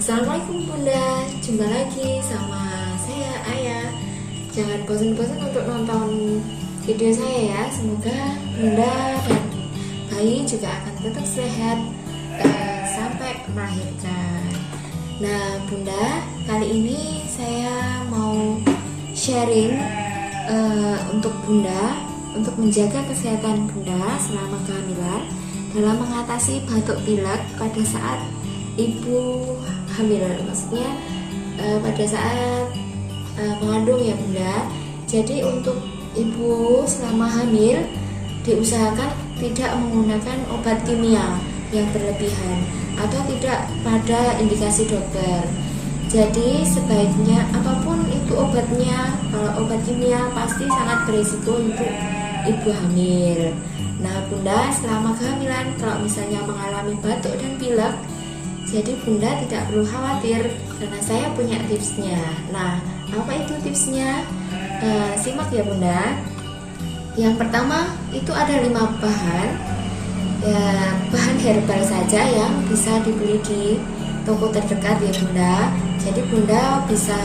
Assalamualaikum Bunda, jumpa lagi sama saya Ayah. Jangan bosan-bosan untuk nonton video saya ya. Semoga Bunda dan bayi juga akan tetap sehat sampai melahirkan. Nah Bunda, kali ini saya mau sharing untuk Bunda, untuk menjaga kesehatan Bunda selama kehamilan dalam mengatasi batuk pilek pada saat ibu hamil, maksudnya pada saat mengandung ya Bunda. Jadi untuk ibu selama hamil diusahakan tidak menggunakan obat kimia yang berlebihan atau tidak pada indikasi dokter. Jadi sebaiknya apapun itu obatnya, kalau obat kimia pasti sangat berisiko untuk ibu hamil. Nah Bunda, selama kehamilan kalau misalnya mengalami batuk dan pilek, jadi Bunda tidak perlu khawatir karena saya punya tipsnya. Nah, apa itu tipsnya? Simak ya Bunda. Yang pertama itu ada 5 bahan, bahan herbal saja yang bisa dibeli di toko terdekat ya Bunda. Jadi Bunda bisa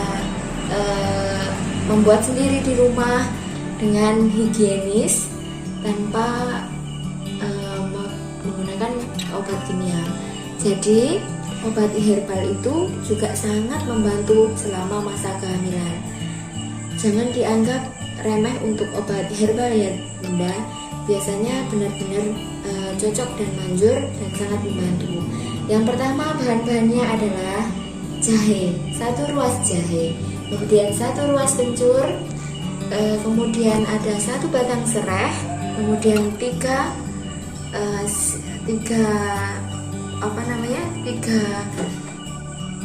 membuat sendiri di rumah dengan higienis tanpa menggunakan obat kimia. Jadi obat herbal itu juga sangat membantu selama masa kehamilan. Jangan dianggap remeh untuk obat herbal ya Bunda. Biasanya benar-benar cocok dan manjur dan sangat membantu. Yang pertama bahan-bahannya adalah jahe, 1 ruas jahe, kemudian 1 ruas kencur, kemudian ada 1 batang serai, kemudian 3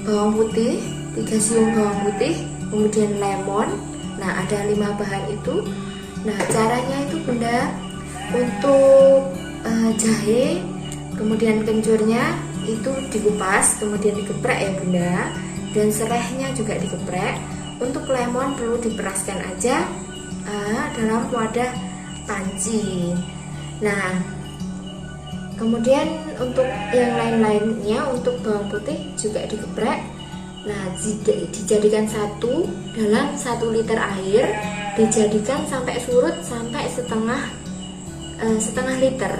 bawang putih, 3 siung bawang putih, kemudian lemon. Nah ada 5 bahan itu. Nah caranya itu Bunda, untuk jahe kemudian kencurnya itu dikupas kemudian digeprek ya Bunda, dan serainya juga digeprek. Untuk lemon perlu diperaskan aja dalam wadah panci. Nah kemudian untuk yang lain-lainnya, untuk bawang putih juga digeprek. Nah dijadikan satu dalam 1 liter air, dijadikan sampai surut sampai setengah liter.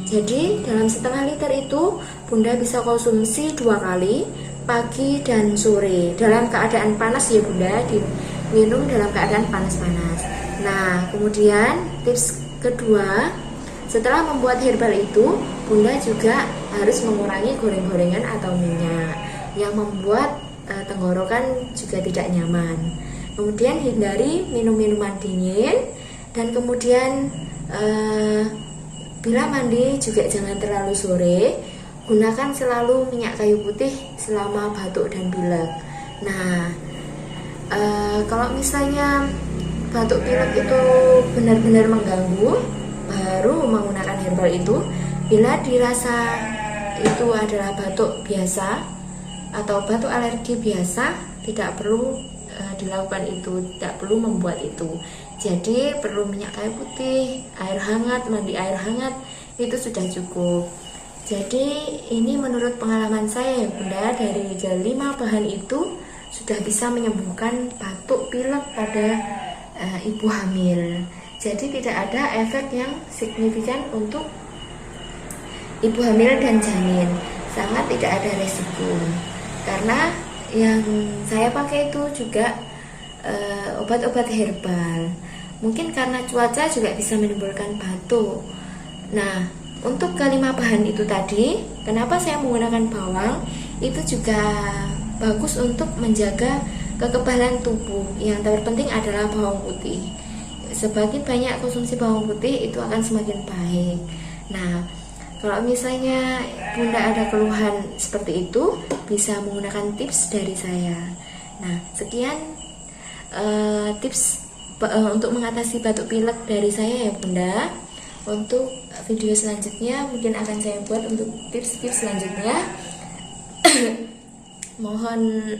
Jadi dalam setengah liter itu Bunda bisa konsumsi 2 kali, pagi dan sore, dalam keadaan panas ya Bunda, diminum dalam keadaan panas-panas. Nah kemudian tips kedua, setelah membuat herbal itu Bunda juga harus mengurangi goreng-gorengan atau minyak yang membuat tenggorokan juga tidak nyaman. Kemudian hindari minum-minuman dingin, dan kemudian bila mandi juga jangan terlalu sore. Gunakan selalu minyak kayu putih selama batuk dan pilek. Nah kalau misalnya batuk pilek itu benar-benar mengganggu, baru menggunakan herbal itu. Bila dirasa itu adalah batuk biasa atau batuk alergi biasa, tidak perlu dilakukan itu, tidak perlu membuat itu. Jadi perlu minyak kayu putih, air hangat, mandi air hangat, itu sudah cukup. Jadi ini menurut pengalaman saya ya Bunda, dari 5 bahan itu sudah bisa menyembuhkan batuk pilek pada ibu hamil. Jadi tidak ada efek yang signifikan untuk ibu hamil dan janin, sangat tidak ada resiko. Karena yang saya pakai itu juga obat-obat herbal. Mungkin karena cuaca juga bisa menimbulkan batuk. Nah untuk ke-5 bahan itu tadi, kenapa saya menggunakan bawang, itu juga bagus untuk menjaga kekebalan tubuh. Yang terpenting adalah bawang putih. Semakin banyak konsumsi bawang putih itu akan semakin baik. Nah kalau misalnya Bunda ada keluhan seperti itu, bisa menggunakan tips dari saya. Nah sekian tips untuk mengatasi batuk pilek dari saya ya Bunda. Untuk video selanjutnya mungkin akan saya buat untuk tips-tips selanjutnya. Mohon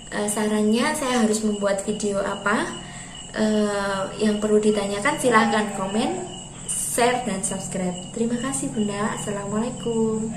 sarannya, saya harus membuat video apa, yang perlu ditanyakan silahkan komen, share, dan subscribe. Terima kasih Bunda. Assalamualaikum.